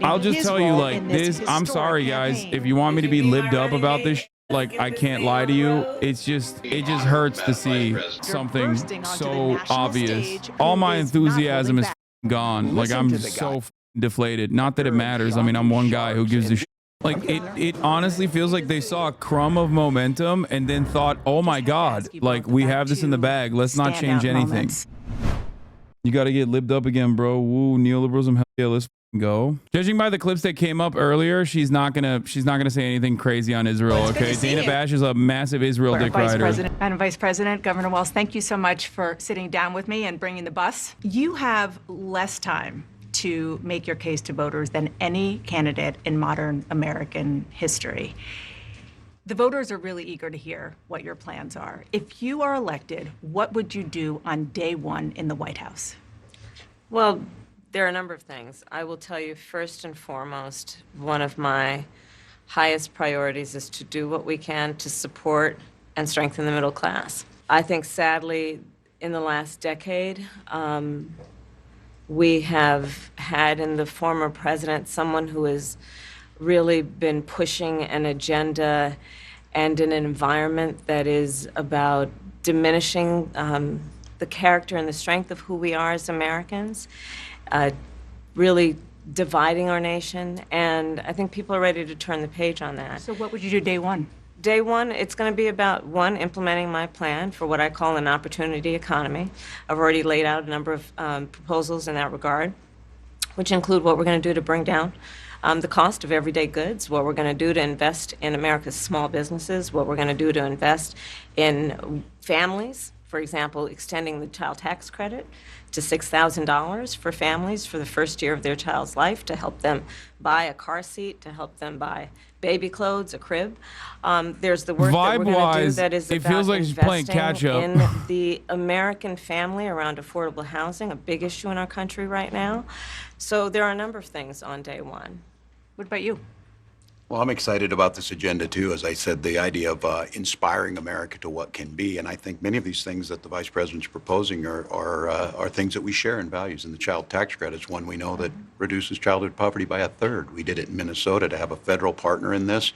I'll just tell you, like, this, I'm sorry, guys, if you want me to be libbed up about this, like, I can't lie to you. It just hurts to see something so obvious. All my enthusiasm is gone. Like, I'm so deflated. Not that it matters. I mean, I'm one guy who gives a shit. Like, it honestly feels like they saw a crumb of momentum and then thought, oh my God, like, we have this in the bag. Let's not change anything. You got to get libbed up again, bro. Woo, neoliberalism. Hell yeah, let's go. Judging by the clips that came up earlier, she's not gonna say anything crazy on Israel. Okay, Dana Bash is a massive Israel dick rider. Madam Vice President, Governor Walz, thank you so much for sitting down with me and bringing the bus. You have less time to make your case to voters than any candidate in modern American history. The voters are really eager to hear what your plans are. If you are elected, what would you do on day one in the White House? Well, there are a number of things. I will tell you, first and foremost, one of my highest priorities is to do what we can to support and strengthen the middle class. I think, sadly, in the last decade, we have had in the former president someone who has really been pushing an agenda and an environment that is about diminishing the character and the strength of who we are as Americans, really dividing our nation, and I think people are ready to turn the page on that. So what would you do day one? Day one, it's going to be about, one, implementing my plan for what I call an opportunity economy. I've already laid out a number of proposals in that regard, which include what we're going to do to bring down the cost of everyday goods, what we're going to do to invest in America's small businesses, what we're going to do to invest in families, for example, extending the child tax credit to $6,000 for families for the first year of their child's life, to help them buy a car seat, to help them buy baby clothes, a crib. There's the work that we're going to do that is it about feels like she's playing catch up. in the American family around affordable housing, a big issue in our country right now. So there are a number of things on day one. What about you? Well, I'm excited about this agenda, too. As I said, the idea of inspiring America to what can be. And I think many of these things that the Vice President's proposing are things that we share in values. And the child tax credit is one we know that reduces childhood poverty by a third. We did it in Minnesota to have a federal partner in this.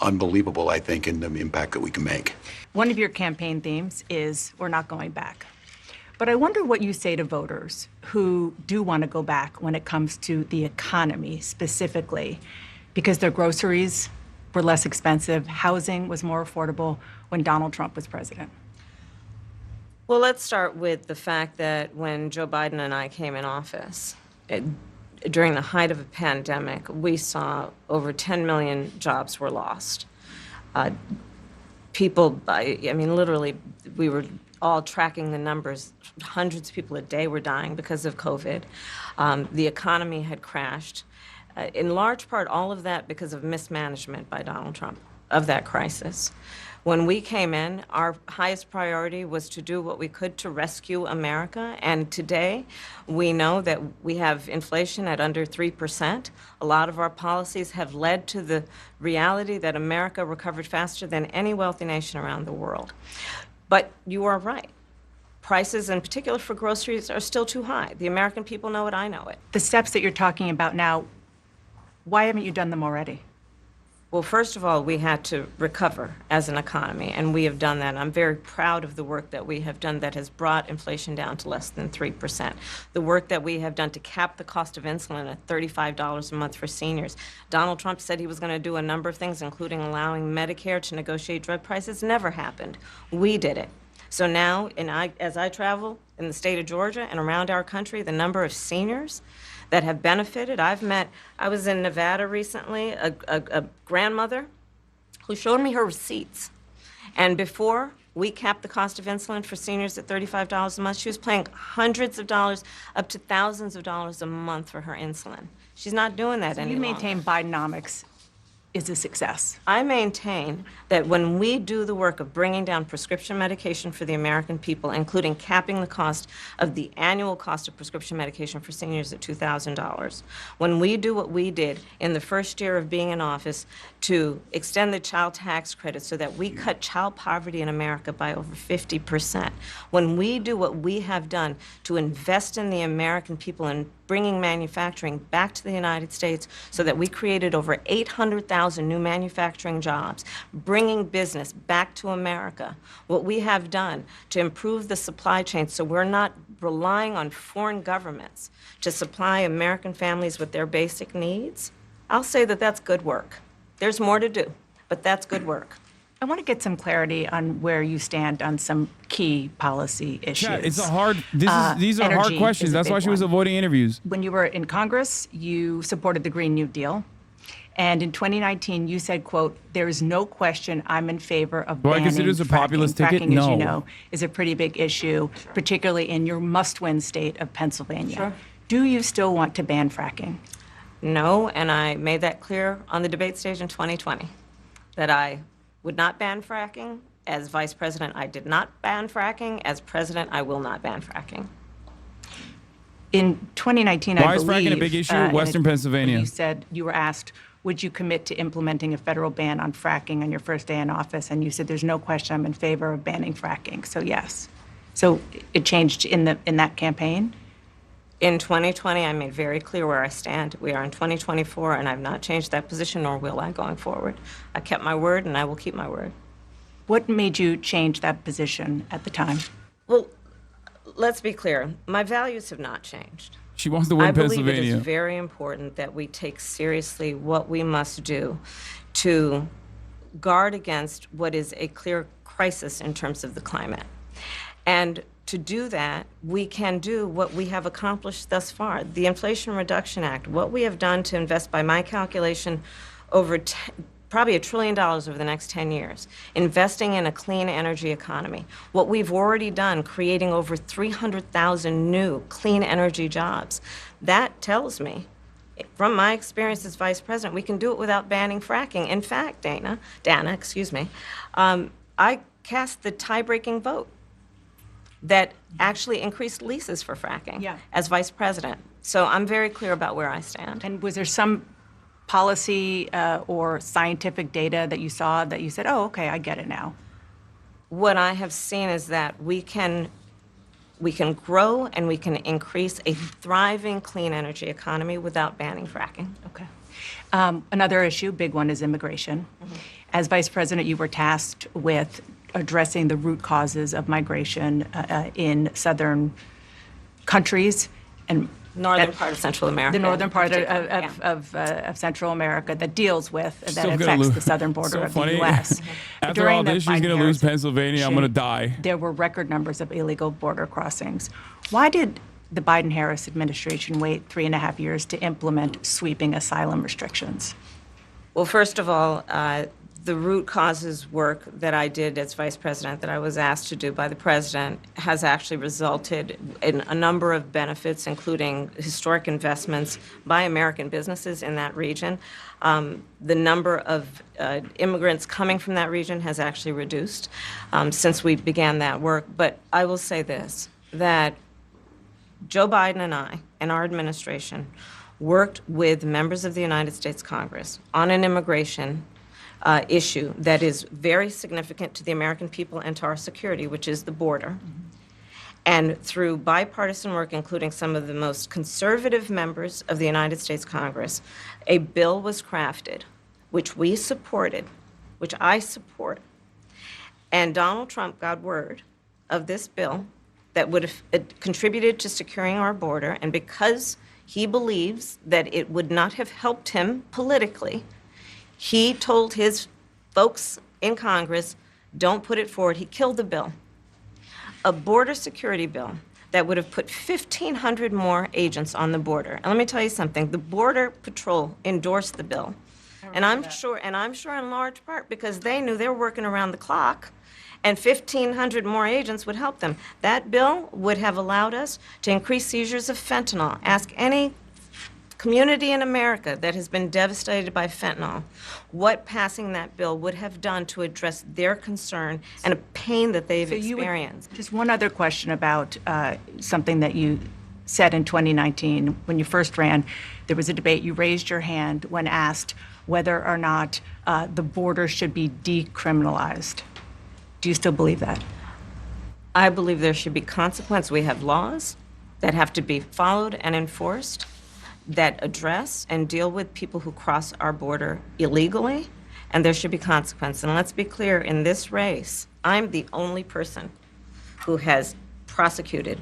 Unbelievable, I think, in the impact that we can make. One of your campaign themes is we're not going back. But I wonder what you say to voters who do want to go back when it comes to the economy specifically, because their groceries were less expensive, housing was more affordable when Donald Trump was president. Well, let's start with the fact that when Joe Biden and I came in office, during the height of a pandemic, we saw over 10 million jobs were lost. People, I mean, literally, we were all tracking the numbers. Hundreds of people a day were dying because of COVID. The economy had crashed. In large part, all of that because of mismanagement by Donald Trump of that crisis. When we came in, our highest priority was to do what we could to rescue America. And today, we know that we have inflation at under 3%. A lot of our policies have led to the reality that America recovered faster than any wealthy nation around the world. But you are right. Prices, in particular for groceries, are still too high. The American people know it, I know it. The steps that you're talking about now, why haven't you done them already? Well, first of all, we had to recover as an economy, and we have done that. I'm very proud of the work that we have done that has brought inflation down to less than 3%. The work that we have done to cap the cost of insulin at $35 a month for seniors. Donald Trump said he was going to do a number of things, including allowing Medicare to negotiate drug prices. Never happened. We did it. So now, as I travel in the state of Georgia and around our country, the number of seniors that have benefited. I was in Nevada recently, a grandmother who showed me her receipts. And before we capped the cost of insulin for seniors at $35 a month, she was paying hundreds of dollars, up to thousands of dollars a month for her insulin. She's not doing that any longer. You maintain Bidenomics is a success. I maintain that when we do the work of bringing down prescription medication for the American people, including capping the cost of the annual cost of prescription medication for seniors at $2,000, when we do what we did in the first year of being in office to extend the child tax credit so that we cut child poverty in America by over 50%, when we do what we have done to invest in the American people and bringing manufacturing back to the United States so that we created over 800,000 new manufacturing jobs, bringing business back to America. What we have done to improve the supply chain so we're not relying on foreign governments to supply American families with their basic needs, I'll say that that's good work. There's more to do, but that's good work. I want to get some clarity on where you stand on some key policy issues. Yeah, it's a hard. These are hard energy questions. is a That's why big she was one. avoiding interviews. When you were in Congress, you supported the Green New Deal. And in 2019, you said, quote, "There is no question I'm in favor of Do I banning consider this a fracking." populist ticket? Fracking, as you No. know, is a pretty big issue, particularly in your must-win state of Pennsylvania. Sure. Do you still want to ban fracking? No, and I made that clear on the debate stage in 2020, that I would not ban fracking. As vice president, I did not ban fracking. As president, I will not ban fracking. In 2019, Why I is believe, fracking a big issue? in Western Pennsylvania. You said you were asked, would you commit to implementing a federal ban on fracking on your first day in office? And you said, there's no question I'm in favor of banning fracking. So yes. So it changed in that campaign? In 2020, I made very clear where I stand. We are in 2024, and I've not changed that position, nor will I going forward. I kept my word, and I will keep my word. What made you change that position at the time? Well, let's be clear. My values have not changed. She wants to win I believe it Pennsylvania. is very important that we take seriously what we must do to guard against what is a clear crisis in terms of the climate. And to do that, we can do what we have accomplished thus far. The Inflation Reduction Act, what we have done to invest, by my calculation, over probably $1 trillion over the next 10 years, investing in a clean energy economy. What we've already done, creating over 300,000 new clean energy jobs. That tells me, from my experience as vice president, we can do it without banning fracking. In fact, Dana, I cast the tie-breaking vote that actually increased leases for fracking as vice president. So I'm very clear about where I stand. And was there some policy or scientific data that you saw that you said, oh, okay, I get it now? What I have seen is that we can grow and we can increase a thriving clean energy economy without banning fracking. Okay. Another issue, big one, is immigration. As vice president, you were tasked with addressing the root causes of migration in southern countries and Northern part of Central America. the northern part Yeah. of Central America that deals with, that Still gonna affects lose. the southern border So of funny. the U.S. After During all the this, she's going to lose Biden-Harris Pennsylvania. I'm going to die. There were record numbers of illegal border crossings. Why did the Biden-Harris administration wait 3.5 years to implement sweeping asylum restrictions? Well, first of all, the root causes work that I did as vice president, that I was asked to do by the president, has actually resulted in a number of benefits, including historic investments by American businesses in that region. The number of immigrants coming from that region has actually reduced since we began that work. But I will say this, that Joe Biden and I and our administration worked with members of the United States Congress on an immigration issue that is very significant to the American people and to our security, which is the border. And through bipartisan work, including some of the most conservative members of the United States Congress, a bill was crafted, which we supported, which I support. And Donald Trump got word of this bill that would have contributed to securing our border, and because he believes that it would not have helped him politically, he told his folks in Congress, don't put it forward. He killed the bill. A border security bill that would have put 1,500 more agents on the border. And let me tell you something, the Border Patrol endorsed the bill. And I'm sure in large part because they knew they were working around the clock, and 1,500 more agents would help them. That bill would have allowed us to increase seizures of fentanyl. Ask any community in America that has been devastated by fentanyl what passing that bill would have done to address their concern and a pain that they've experienced. Just one other question about something that you said in 2019 when you first ran. There was a debate. You raised your hand when asked whether or not the border should be decriminalized. Do you still believe that? I believe there should be consequence. We have laws that have to be followed and enforced, that address and deal with people who cross our border illegally, and there should be consequence. And let's be clear, in this race, I'm the only person who has prosecuted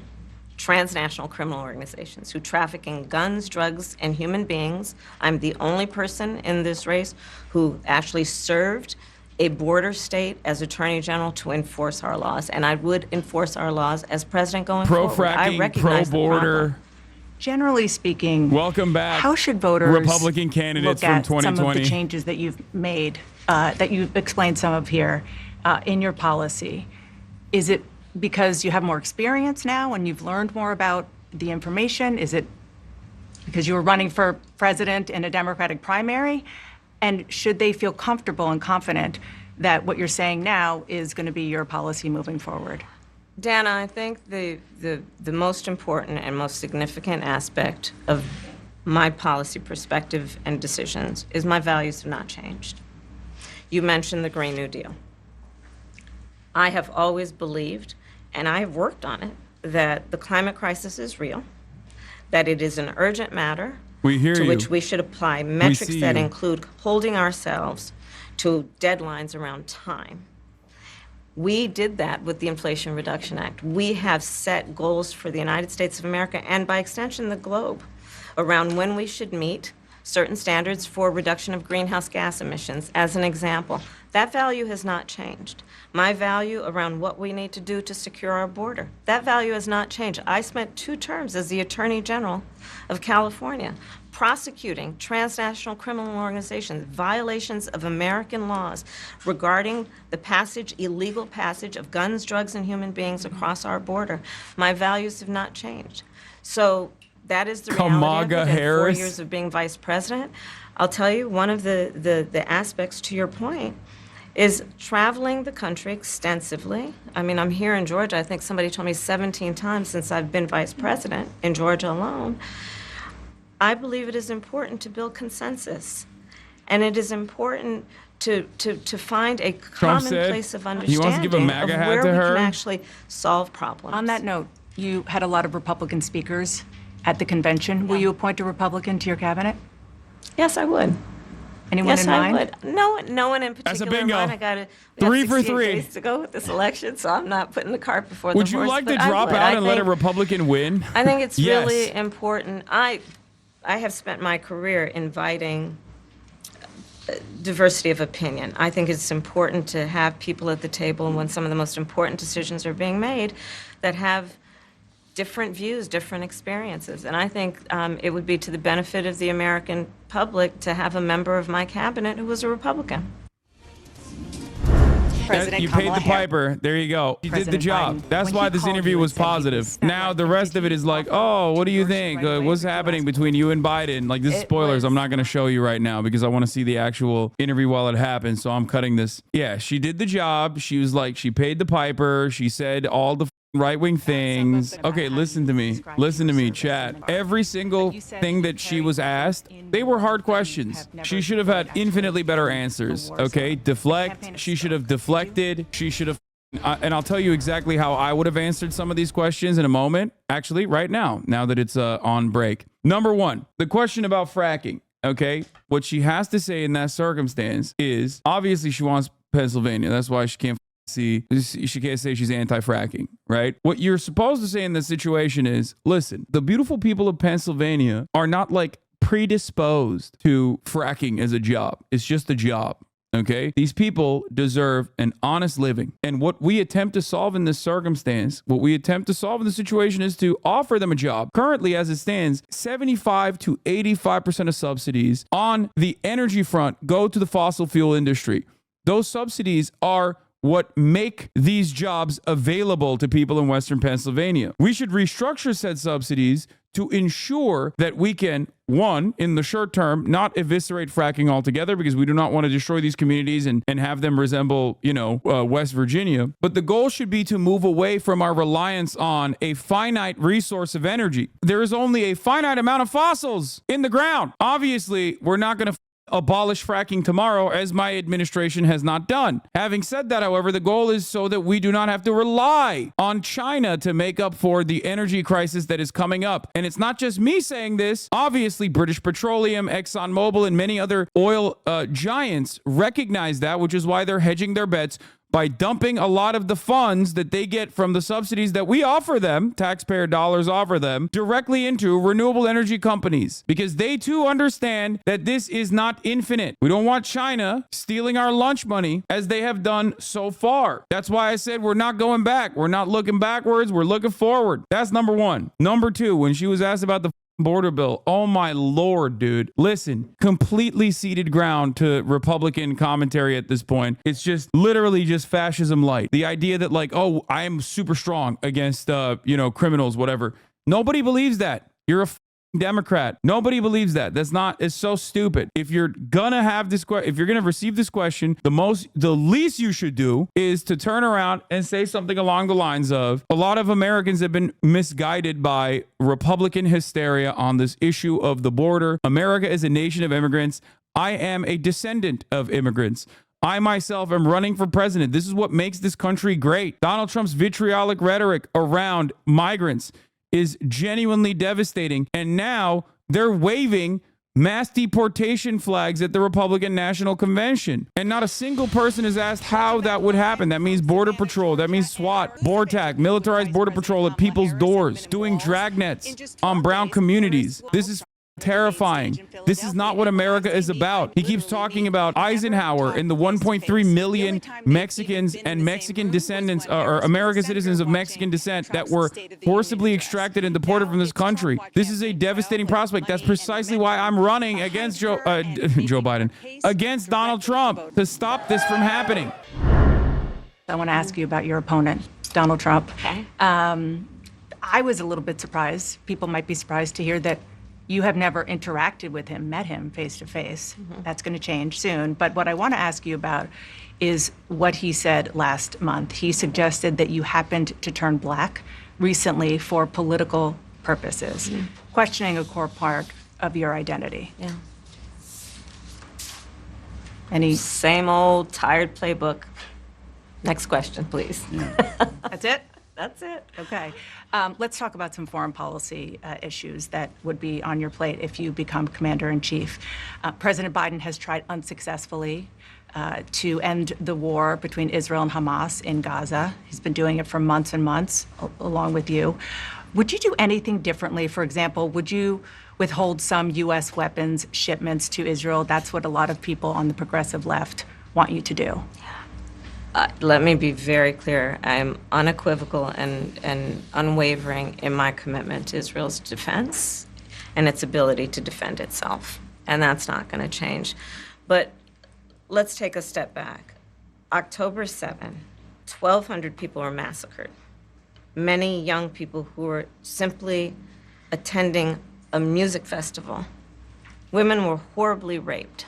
transnational criminal organizations who traffic in guns, drugs, and human beings. I'm the only person in this race who actually served a border state as Attorney General to enforce our laws, and I would enforce our laws as president going forward. I Pro-fracking, recognize the pro-border. problem. Generally speaking, Welcome back. how should voters Republican candidates look at from some of 2020. the changes that you've made, that you've explained some of here in your policy? Is it because you have more experience now and you've learned more about the information? Is it because you were running for president in a Democratic primary? And should they feel comfortable and confident that what you're saying now is going to be your policy moving forward? Dana, I think the most important and most significant aspect of my policy perspective and decisions is my values have not changed. You mentioned the Green New Deal. I have always believed, and I have worked on it, that the climate crisis is real, that it is an urgent matter We hear to you. which we should apply metrics see that you. include holding ourselves to deadlines around time. We did that with the Inflation Reduction Act. We have set goals for the United States of America and by extension the globe around when we should meet certain standards for reduction of greenhouse gas emissions, as an example. That value has not changed. My value around what we need to do to secure our border, that value has not changed. I spent 2 terms as the Attorney General of California prosecuting transnational criminal organizations, violations of American laws regarding the passage, illegal passage of guns, drugs, and human beings across our border. My values have not changed. So that is the reality Kamala of it. In 4 Harris. years of being vice president, I'll tell you, one of the aspects to your point is traveling the country extensively. I mean, I'm here in Georgia. I think somebody told me 17 times since I've been vice president in Georgia alone. I believe it is important to build consensus, and it is important to find a common said place of he understanding wants to give a MAGA of hat where to we her. can actually solve problems. On that note, you had a lot of Republican speakers at the convention. Will you appoint a Republican to your cabinet? Yes, I would. Anyone Yes, in I mind? would. No one in particular. That's a in bingo. mind. I got 3 for 3. days to go with this election, so I'm not putting the cart before Would the you horse. like to but I drop would. out I and let a think- Republican win? I think it's Yes. really important. I have spent my career inviting diversity of opinion. I think it's important to have people at the table when some of the most important decisions are being made that have different views, different experiences. And I think it would be to the benefit of the American public to have a member of my cabinet who was a Republican. President You paid Kamala the Harris. piper. There you go. You did the President job. Biden, That's when why he this called interview you and was said he positive. was Now the elected, rest of it is like, oh, what do you think? right away? What's Did you happening ask between you and Biden? Like, this is It spoilers. was- I'm not going to show you right now because I want to see the actual interview while it happens. So I'm cutting this. Yeah, she did the job. She was like, she paid the piper. She said all the right-wing things. Okay, listen to me. Listen to me, chat. Every single thing that she was asked, they were hard questions. She should have had infinitely better answers. Okay, deflect. She should have deflected. She should have. And I'll tell you exactly how I would have answered some of these questions in a moment. Actually, right now that it's on break. Number 1, the question about fracking. Okay, what she has to say in that circumstance is obviously she wants Pennsylvania. That's why she can't she can't say she's anti-fracking, right? What you're supposed to say in this situation is, listen, the beautiful people of Pennsylvania are not like predisposed to fracking as a job. It's just a job. Okay, these people deserve an honest living. And what we attempt to solve in this circumstance, what we attempt to solve in the situation is to offer them a job. Currently, as it stands, 75 to 85% of subsidies on the energy front go to the fossil fuel industry. Those subsidies are what make these jobs available to people in Western Pennsylvania. We should restructure said subsidies to ensure that we can, 1, in the short term, not eviscerate fracking altogether because we do not want to destroy these communities and have them resemble, West Virginia. But the goal should be to move away from our reliance on a finite resource of energy. There is only a finite amount of fossils in the ground. Obviously, we're not going to abolish fracking tomorrow, as my administration has not done. Having said that, however, the goal is so that we do not have to rely on China to make up for the energy crisis that is coming up. And it's not just me saying this. Obviously, British Petroleum, ExxonMobil, and many other oil giants recognize that, which is why they're hedging their bets by dumping a lot of the funds that they get from the subsidies that we offer them, taxpayer dollars offer them, directly into renewable energy companies, because they too understand that this is not infinite. We don't want China stealing our lunch money as they have done so far. That's why I said we're not going back. We're not looking backwards. We're looking forward. That's number one. Number two, when she was asked about the border bill, oh my Lord, dude. Listen, completely ceded ground to Republican commentary at this point. It's just literally just fascism light. The idea that like, oh, I am super strong against, criminals, whatever. Nobody believes that. You're a Democrat. Nobody believes that. It's so stupid. If you're gonna have this if you're gonna receive this question, the least you should do is to turn around and say something along the lines of, a lot of Americans have been misguided by Republican hysteria on this issue of the border. America is a nation of immigrants. I am a descendant of immigrants. I myself am running for president. This is what makes this country great. Donald Trump's vitriolic rhetoric around migrants is genuinely devastating. And now they're waving mass deportation flags at the Republican National Convention. And not a single person has asked how that would happen. That means Border Patrol. That means SWAT, BORTAC, militarized Border Patrol at people's doors, doing dragnets on brown communities. This is terrifying. This is not what America is about. He keeps talking about Eisenhower and the 1.3 million Mexicans and Mexican descendants, or American citizens of Mexican descent, that were forcibly extracted and deported from this country. This is a devastating prospect. That's precisely why I'm running against Joe Biden, against Donald Trump, to stop this from happening. I want to ask you about your opponent, Donald Trump. Okay. I was a little bit surprised. People might be surprised to hear that you have never interacted with him, met him face to face. That's going to change soon. But what I want to ask you about is what he said last month. He suggested that you happened to turn black recently for political purposes, questioning a core part of your identity. Yeah. Any? Same old tired playbook. Next question, please. That's it? That's it. Okay. Let's talk about some foreign policy issues that would be on your plate if you become commander-in-chief. President Biden has tried unsuccessfully to end the war between Israel and Hamas in Gaza. He's been doing it for months and months, along with you. Would you do anything differently? For example, would you withhold some U.S. weapons shipments to Israel? That's what a lot of people on the progressive left want you to do. Let me be very clear. I'm unequivocal and unwavering in my commitment to Israel's defense and its ability to defend itself. And that's not going to change. But let's take a step back. October 7, 1,200 people were massacred. Many young people who were simply attending a music festival. Women were horribly raped.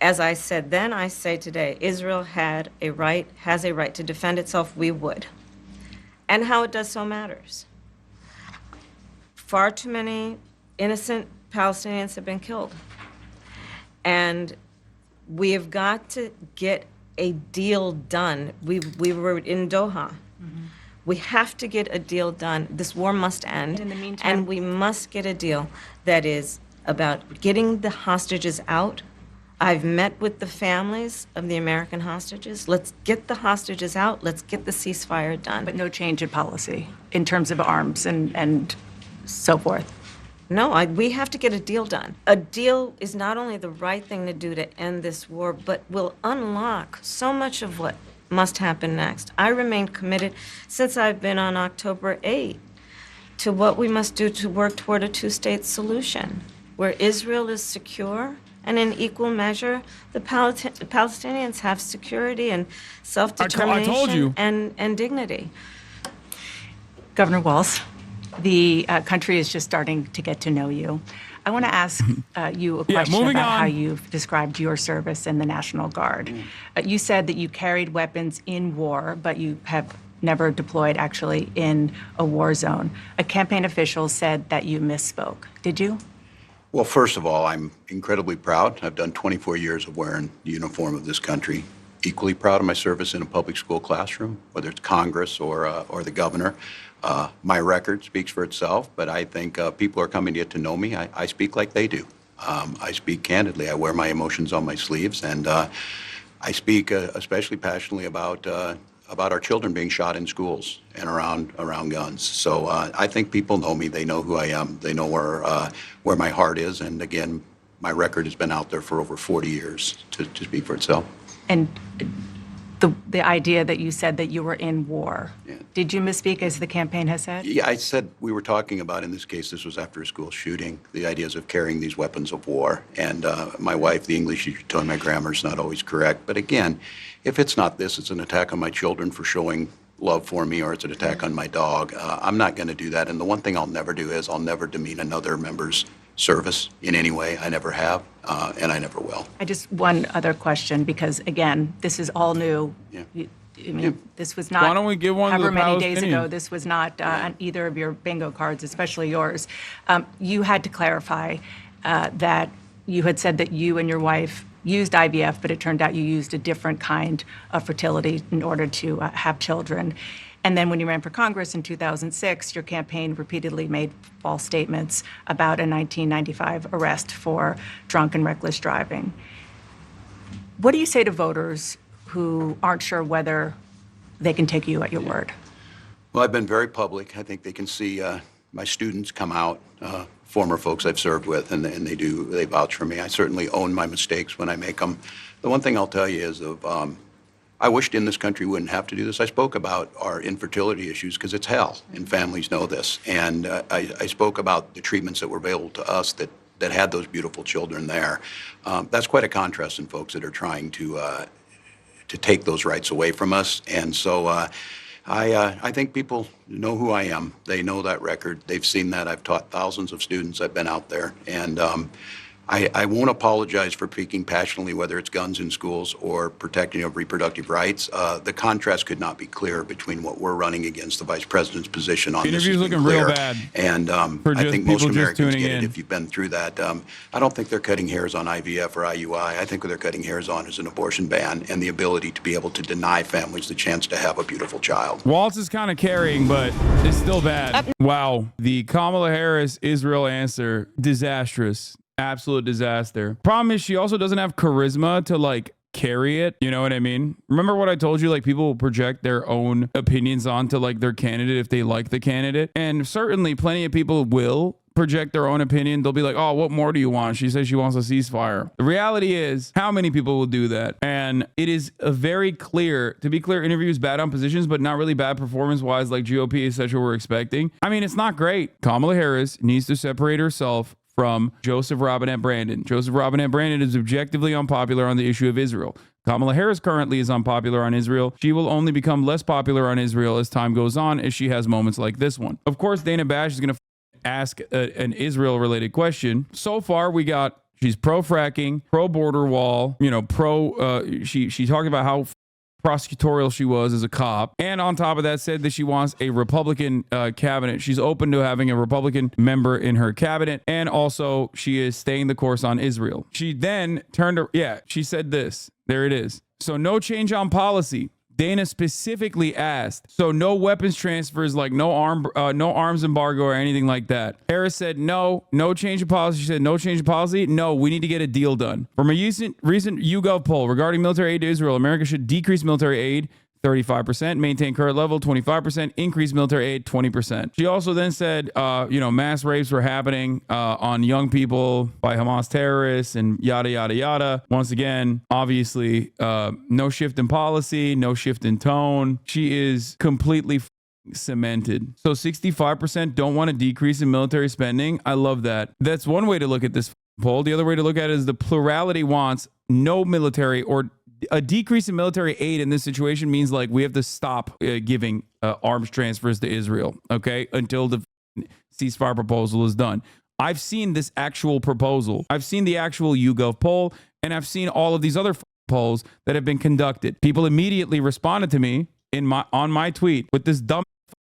As I said then, I say today, Israel has a right to defend itself. We would. And how it does so matters. Far too many innocent Palestinians have been killed. And we have got to get a deal done. We were in Doha. We have to get a deal done. This war must end. In the meantime, and we must get a deal that is about getting the hostages out. I've met with the families of the American hostages. Let's get the hostages out. Let's get the ceasefire done. But no change in policy in terms of arms and so forth. No, we have to get a deal done. A deal is not only the right thing to do to end this war, but will unlock so much of what must happen next. I remain committed since I've been on October 8 to what we must do to work toward a two-state solution, where Israel is secure and in equal measure, the Palestinians have security and self-determination I told you. And dignity. Governor Walz, the country is just starting to get to know you. I want to ask you a question about how you've described your service in the National Guard. You said that you carried weapons in war, but you have never deployed actually in a war zone. A campaign official said that you misspoke. Did you? Well, first of all, I'm incredibly proud. I've done 24 years of wearing the uniform of this country. Equally proud of my service in a public school classroom, whether it's Congress or the governor. My record speaks for itself, but I think people are coming to get to know me. I speak like they do. I speak candidly. I wear my emotions on my sleeves, and I speak especially passionately about our children being shot in schools and around guns. So I think people know me. They know who I am. They know where my heart is. And again, my record has been out there for over 40 years to speak for itself. And the idea that you said that you were in war, did you misspeak as the campaign has said? Yeah, I said we were talking about, in this case, this was after a school shooting, the ideas of carrying these weapons of war. And my wife, the English teacher, told me my grammar is not always correct. But again, if it's not this, it's an attack on my children for showing love for me, or it's an attack on my dog. I'm not going to do that. And the one thing I'll never do is I'll never demean another member's service in any way. I never have, and I never will. One other question, because again, this is all new. Yeah. This was not. Why don't we give one to however the many days Palestinian? ago? This was not on either of your bingo cards, especially yours. You had to clarify that you had said that you and your wife used IVF, but it turned out you used a different kind of fertility in order to have children. And then when you ran for Congress in 2006, your campaign repeatedly made false statements about a 1995 arrest for drunk and reckless driving. What do you say to voters who aren't sure whether they can take you at your word? Well, I've been very public. I think they can see my students come out, former folks I've served with, and they vouch for me. I certainly own my mistakes when I make them. The one thing I'll tell you is I wished in this country wouldn't have to do this. I spoke about our infertility issues because it's hell, and families know this. And I spoke about the treatments that were available to us that had those beautiful children there. That's quite a contrast in folks that are trying to take those rights away from us. And so I think people know who I am. They know that record. They've seen that. I've taught thousands of students. I've been out there. And I won't apologize for speaking passionately, whether it's guns in schools or protecting of reproductive rights. The contrast could not be clearer between what we're running against the vice president's position on this. Interview's looking real bad. And I think most Americans get it if you've been through that. I don't think they're cutting hairs on IVF or IUI. I think what they're cutting hairs on is an abortion ban and the ability to be able to deny families the chance to have a beautiful child. Walz is kind of carrying, but it's still bad. Wow. The Kamala Harris Israel answer, disastrous. Absolute disaster. Problem is she also doesn't have charisma to like carry it. You know what I mean? Remember what I told you? Like people will project their own opinions onto like their candidate if they like the candidate. And certainly plenty of people will project their own opinion. They'll be like, oh, what more do you want? She says she wants a ceasefire. The reality is how many people will do that? And it is a very clear, to be clear, interviews bad on positions, but not really bad performance wise, like GOP is such what we're expecting. I mean, it's not great. Kamala Harris needs to separate herself from Joseph Robinette Brandon. Joseph Robinette Brandon is objectively unpopular on the issue of Israel. Kamala Harris currently is unpopular on Israel. She will only become less popular on Israel as time goes on, as she has moments like this one. Of course, Dana Bash is going to ask an Israel-related question. So far, we got she's pro-fracking, pro-border wall, you know, she talked about how prosecutorial she was as a cop, and on top of that said that she wants a Republican cabinet. She's open to having a Republican member in her cabinet, and also she is staying the course on Israel. She then she said this. There it is. So no change on policy. Dana specifically asked, so no weapons transfers, like no arms embargo or anything like that. Harris said no change of policy. She said no change of policy. No, we need to get a deal done. From a recent YouGov poll regarding military aid to Israel, America should decrease military aid 35%, maintain current level 25%, increase military aid 20%. She also then said, mass rapes were happening on young people by Hamas terrorists and yada, yada, yada. Once again, obviously, no shift in policy, no shift in tone. She is completely cemented. So 65% don't want a decrease in military spending. I love that. That's one way to look at this poll. The other way to look at it is the plurality wants no military or a decrease in military aid in this situation means like we have to stop giving arms transfers to Israel, okay, until the ceasefire proposal is done. I've seen this actual proposal. I've seen the actual YouGov poll, and I've seen all of these other polls that have been conducted. People immediately responded to me on my tweet with this dumb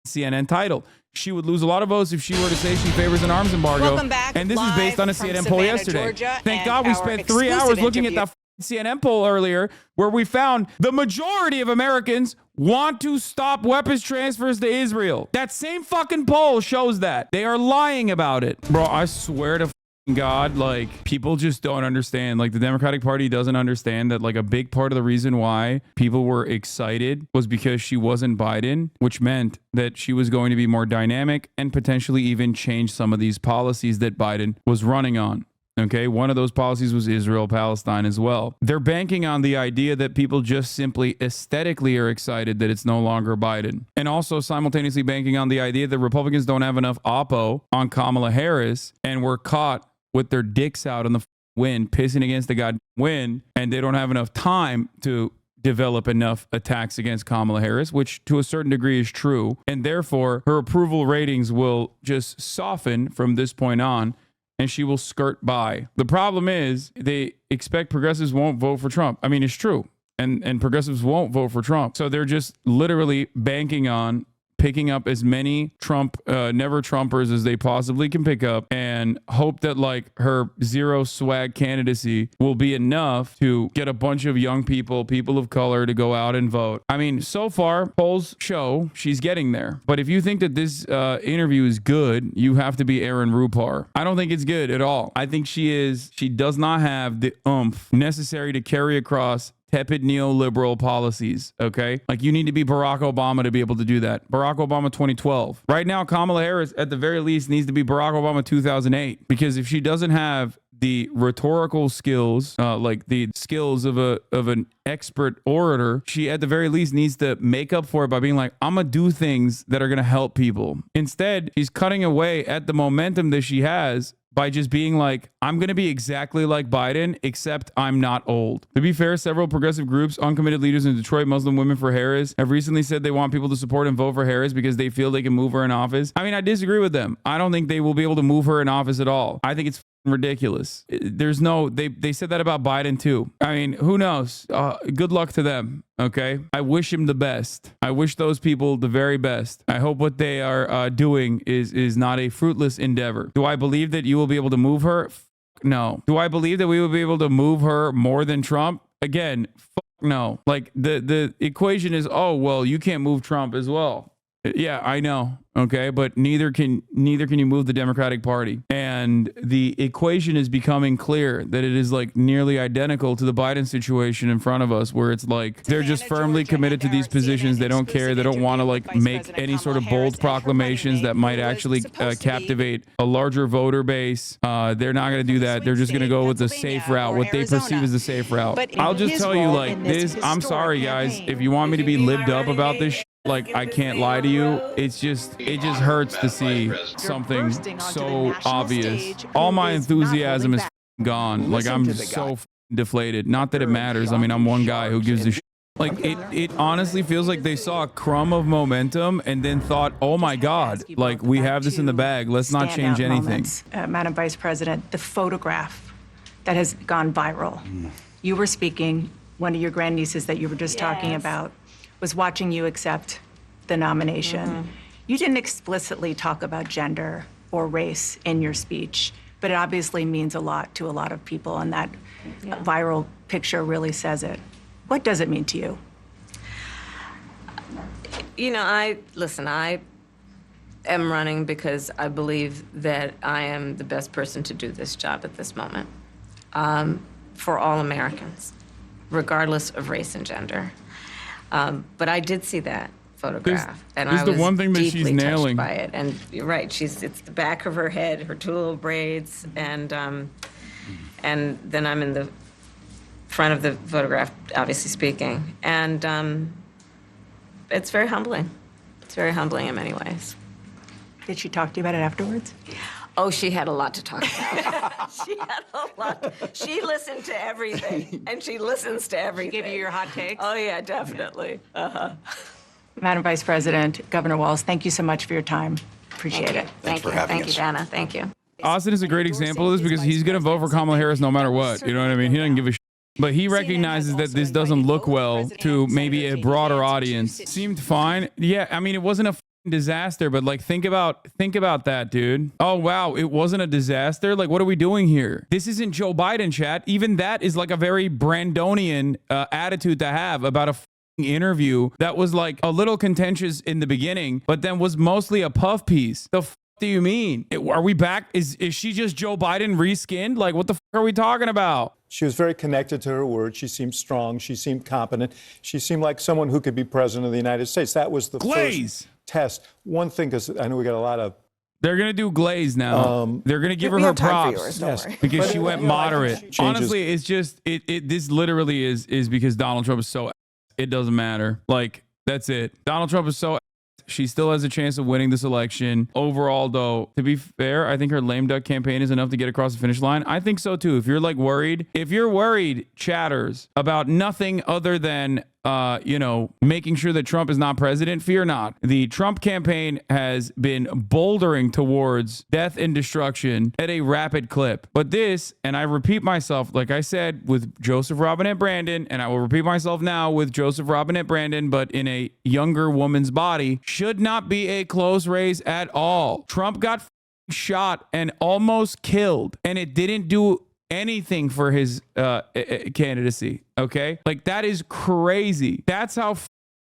CNN title. She would lose a lot of votes if she were to say she favors an arms embargo. Welcome back. And this is based on a Live CNN from poll Savannah, yesterday. Georgia, Thank and God we our spent 3 exclusive hours looking at interview. that CNN poll earlier where we found the majority of Americans want to stop weapons transfers to Israel. That same fucking poll shows that. They are lying about it. Bro, I swear to God, like, people just don't understand. Like, the Democratic Party doesn't understand that, like, a big part of the reason why people were excited was because she wasn't Biden, which meant that she was going to be more dynamic and potentially even change some of these policies that Biden was running on. Okay, one of those policies was Israel-Palestine as well. They're banking on the idea that people just simply aesthetically are excited that it's no longer Biden. And also simultaneously banking on the idea that Republicans don't have enough oppo on Kamala Harris and were caught with their dicks out in the wind, pissing against the goddamn wind, and they don't have enough time to develop enough attacks against Kamala Harris, which to a certain degree is true. And therefore, her approval ratings will just soften from this point on, and she will skirt by. The problem is they expect progressives won't vote for Trump. I mean, it's true. And progressives won't vote for Trump. So they're just literally banking on picking up as many never Trumpers as they possibly can pick up and hope that like her zero swag candidacy will be enough to get a bunch of young people of color to go out and vote. I mean, so far polls show she's getting there. But if you think that this interview is good, you have to be Aaron Rupar. I don't think it's good at all. I think she does not have the oomph necessary to carry across tepid neoliberal policies, okay? Like, you need to be Barack Obama to be able to do that. Barack Obama 2012. Right now, Kamala Harris, at the very least, needs to be Barack Obama 2008. Because if she doesn't have the rhetorical skills, like the skills of an expert orator, she at the very least needs to make up for it by being like, I'm gonna do things that are gonna help people. Instead, she's cutting away at the momentum that she has by just being like, I'm going to be exactly like Biden, except I'm not old. To be fair, several progressive groups, uncommitted leaders in Detroit, Muslim Women for Harris, have recently said they want people to support and vote for Harris because they feel they can move her in office. I mean, I disagree with them. I don't think they will be able to move her in office at all. I think it's ridiculous. There's no, they said that about Biden too. I mean, who knows? Good luck to them. Okay. I wish him the best. I wish those people the very best. I hope what they are doing is not a fruitless endeavor. Do I believe that you will be able to move her? No. Do I believe that we will be able to move her more than Trump? Again, no. Like the equation is, oh, well, you can't move Trump as well. Yeah, I know. Okay, but neither can you move the Democratic Party. And the equation is becoming clear that it is like nearly identical to the Biden situation in front of us, where it's like they're just firmly committed to these positions. They don't care. They don't want to like make any sort of bold proclamations that might actually captivate a larger voter base. They're not going to do that. They're just going to go with the safe route, what they perceive as the safe route. I'll just tell you like this. I'm sorry, guys. If you want me to be libbed up about this, like, I can't lie to you. It just hurts to see something so obvious. All my enthusiasm is gone. Like, I'm just so deflated. Not that it matters. I mean, I'm one guy who gives a shit. Like, it honestly feels like they saw a crumb of momentum and then thought, oh my God, like, we have this in the bag. Let's not change anything. Madam Vice President, the photograph that has gone viral. You were speaking, one of your grandnieces that you were just talking about was watching you accept the nomination. You didn't explicitly talk about gender or race in your speech, but it obviously means a lot to a lot of people, and that viral picture really says it. What does it mean to you? You know, I am running because I believe that I am the best person to do this job at this moment, for all Americans, regardless of race and gender. But I did see that photograph, and I was the one thing that she's nailing by it. And you're right; it's the back of her head, her two little braids, and then I'm in the front of the photograph, obviously speaking, and it's very humbling. It's very humbling in many ways. Did she talk to you about it afterwards? Oh, she had a lot to talk about. She had a lot. She listened to everything, and she listens to everything. Give you your hot takes? Oh, yeah, definitely. Madam Vice President, Governor Walz, thank you so much for your time. Appreciate it. Thank you. Thank you, Dana. Thank you. Austin is a great example of this because he's going to vote for Kamala Harris no matter what. You know what I mean? He doesn't give a shit. But he recognizes that this doesn't look well to maybe a broader audience. Seemed fine. Yeah, I mean, it wasn't a disaster, but like think about that, dude. Oh wow, it wasn't a disaster. Like, what are we doing here? This isn't Joe Biden, chat. Even that is like a very Brandonian attitude to have about a interview that was like a little contentious in the beginning, but then was mostly a puff piece. The do you mean? Are we back? Is she just Joe Biden reskinned? Like, what the are we talking about? She was very connected to her word. She seemed strong. She seemed competent. She seemed like someone who could be president of the United States. That was the first test. One thing, because I know we got a lot of... They're going to do Glaze now. They're going to give her props because she went moderate. Honestly, it's just, this literally is because Donald Trump is so... It doesn't matter. Like, that's it. Donald Trump is so... She still has a chance of winning this election. Overall, though, to be fair, I think her lame duck campaign is enough to get across the finish line. I think so, too. If you're like worried, chatters, about nothing other than, making sure that Trump is not president, fear not. The Trump campaign has been bouldering towards death and destruction at a rapid clip. But this, and I repeat myself, like I said, with Joseph Robinette Brandon, and I will repeat myself now with Joseph Robinette Brandon, but in a younger woman's body, should not be a close race at all. Trump got shot and almost killed, and it didn't do anything for his candidacy. Okay, like that is crazy. That's how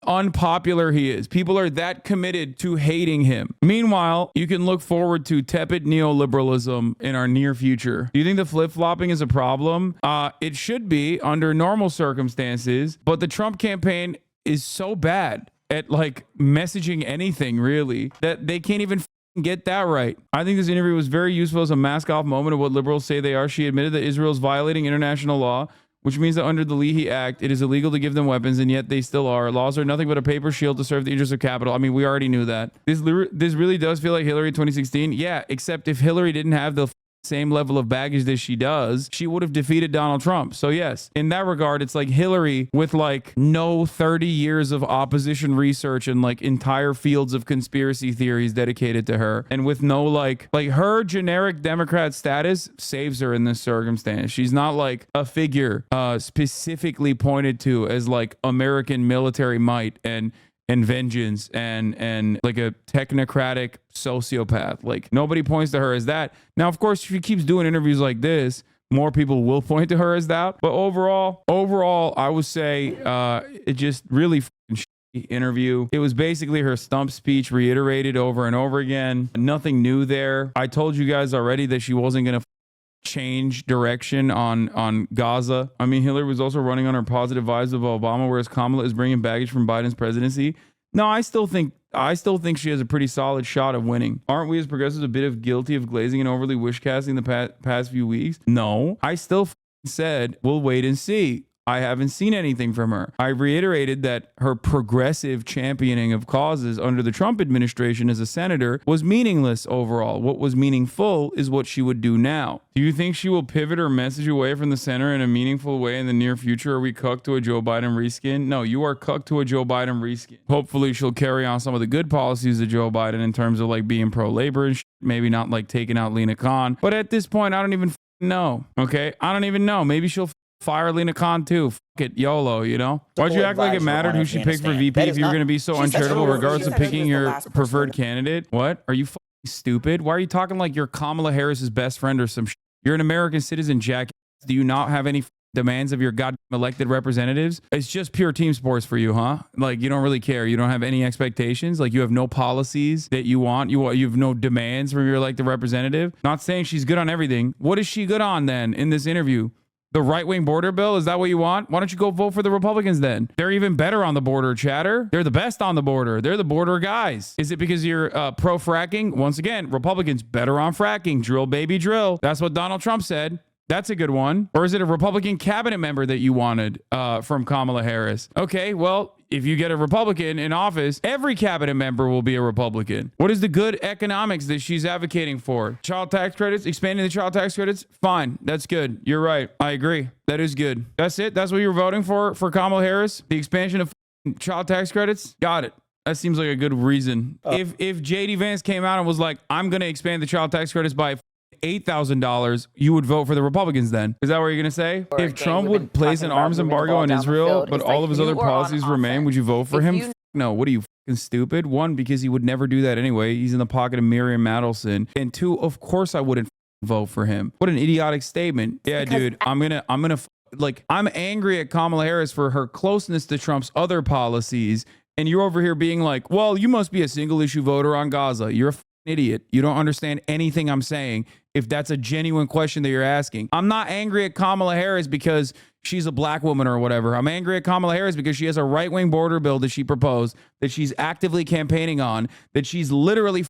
unpopular he is. People are that committed to hating him. Meanwhile, you can look forward to tepid neoliberalism in our near future. Do you think the flip-flopping is a problem? It should be under normal circumstances, but the Trump campaign is so bad at like messaging anything really that they can't even get that right. I think this interview was very useful as a mask-off moment of what liberals say they are. She admitted that Israel is violating international law, which means that under the Leahy Act, it is illegal to give them weapons, and yet they still are. Laws are nothing but a paper shield to serve the interests of capital. I mean, we already knew that. This really does feel like Hillary 2016. Yeah, except if Hillary didn't have the same level of baggage that she does, she would have defeated Donald Trump. So yes, in that regard, it's like Hillary with like no 30 years of opposition research and like entire fields of conspiracy theories dedicated to her, and with no like her generic Democrat status saves her in this circumstance. She's not like a figure specifically pointed to as like American military might and vengeance and like a technocratic sociopath. Like nobody points to her as that. Now, of course, if she keeps doing interviews like this, more people will point to her as that. But overall, I would say it just really interview. It was basically her stump speech reiterated over and over again. Nothing new there. I told you guys already that she wasn't going to change direction on Gaza. I mean, Hillary was also running on her positive vibes of Obama, whereas Kamala is bringing baggage from Biden's presidency. No, I still think she has a pretty solid shot of winning. Aren't we as progressives a bit of guilty of glazing and overly wish casting the past few weeks? No, I still said we'll wait and see. I haven't seen anything from her. I reiterated that her progressive championing of causes under the Trump administration as a senator was meaningless overall. What was meaningful is what she would do now. Do you think she will pivot her message away from the center in a meaningful way in the near future? Are we cucked to a Joe Biden reskin? No, you are cucked to a Joe Biden reskin. Hopefully she'll carry on some of the good policies of Joe Biden in terms of like being pro-labor and maybe not like taking out Lena Khan. But at this point, I don't even know. Okay? I don't even know. Maybe she'll fire Lena Khan too. Fuck it, YOLO, you know? Why'd you act like it mattered who she picked for VP if you were going to be so uncharitable regardless of picking your preferred candidate? What? Are you fucking stupid? Why are you talking like you're Kamala Harris's best friend or some shit? You're an American citizen, jackass. Do you not have any demands of your goddamn elected representatives? It's just pure team sports for you, huh? Like you don't really care. You don't have any expectations. Like you have no policies that you want. You have no demands from your elected representative. Not saying she's good on everything. What is she good on then in this interview? The right-wing border bill? Is that what you want? Why don't you go vote for the Republicans then? They're even better on the border, chatter. They're the best on the border. They're the border guys. Is it because you're pro-fracking? Once again, Republicans better on fracking. Drill, baby, drill. That's what Donald Trump said. That's a good one. Or is it a Republican cabinet member that you wanted from Kamala Harris? Okay, well, if you get a Republican in office, every cabinet member will be a Republican. What is the good economics that she's advocating for? Child tax credits, expanding the child tax credits? Fine, that's good. You're right. I agree. That is good. That's it? That's what you're voting for Kamala Harris? The expansion of child tax credits? Got it. That seems like a good reason. If JD Vance came out and was like, I'm going to expand the child tax credits by $8,000, you would vote for the Republicans then? Is that what you're going to say? If Trump would place an arms embargo on Israel, but all of his other policies remain, would you vote for him? No. What are you, stupid. One, because he would never do that anyway. He's in the pocket of Miriam Madelson. And two, of course I wouldn't vote for him. What an idiotic statement. Yeah, dude, I'm angry at Kamala Harris for her closeness to Trump's other policies. And you're over here being like, well, you must be a single issue voter on Gaza. You're a idiot. You don't understand anything I'm saying if that's a genuine question that you're asking. I'm not angry at Kamala Harris because she's a black woman or whatever. I'm angry at Kamala Harris because she has a right-wing border bill that she proposed, that she's actively campaigning on, that she's literally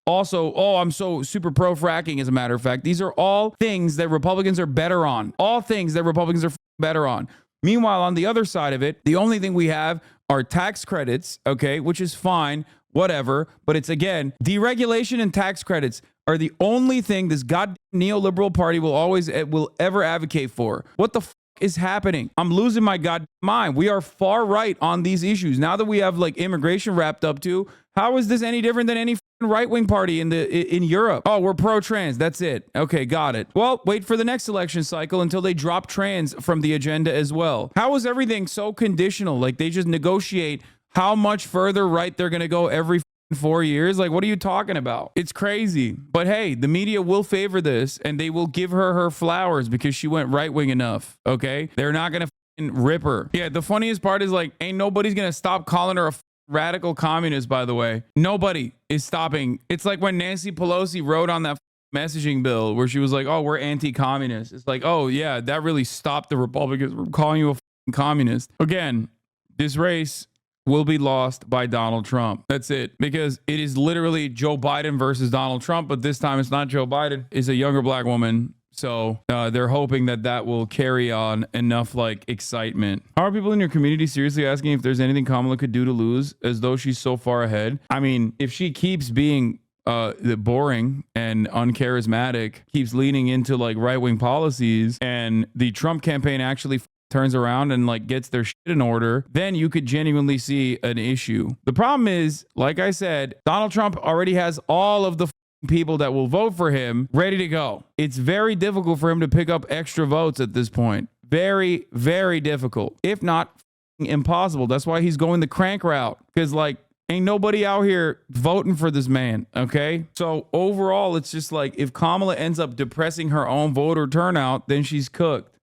also, I'm so super pro fracking, as a matter of fact. These are all things that Republicans are better on. All things that Republicans are better on. Meanwhile, on the other side of it, the only thing we have are tax credits, okay, which is fine, whatever. But it's, again, deregulation and tax credits are the only thing this goddamn neoliberal party will ever advocate for. What the is happening? I'm losing my goddamn mind. We are far right on these issues. Now that we have like immigration wrapped up too, how is this any different than any right-wing party in Europe? Oh, we're pro-trans. That's it. Okay, got it. Well, wait for the next election cycle until they drop trans from the agenda as well. How is everything so conditional? Like they just negotiate how much further right they're going to go every 4 years? Like, what are you talking about? It's crazy. But hey, the media will favor this and they will give her flowers because she went right-wing enough. Okay, they're not going to rip her. Yeah, the funniest part is like, ain't nobody's going to stop calling her a radical communist, by the way. Nobody is stopping. It's like when Nancy Pelosi wrote on that messaging bill where she was like, oh, we're anti-communist. It's like, oh yeah, that really stopped the Republicans from calling you a communist. Again, this race will be lost by Donald Trump. That's it. Because it is literally Joe Biden versus Donald Trump, but this time it's not Joe Biden. It's a younger black woman. So they're hoping that will carry on enough like excitement. How are people in your community seriously asking if there's anything Kamala could do to lose, as though she's so far ahead? I mean, if she keeps being boring and uncharismatic, keeps leaning into like right-wing policies, and the Trump campaign actually turns around and like gets their shit in order, then you could genuinely see an issue. The problem is, like I said, Donald Trump already has all of the people that will vote for him ready to go. It's very difficult for him to pick up extra votes at this point. Very, very difficult, if not impossible. That's why he's going the crank route, because like ain't nobody out here voting for this man. Okay, so overall it's just like if Kamala ends up depressing her own voter turnout, then she's cooked.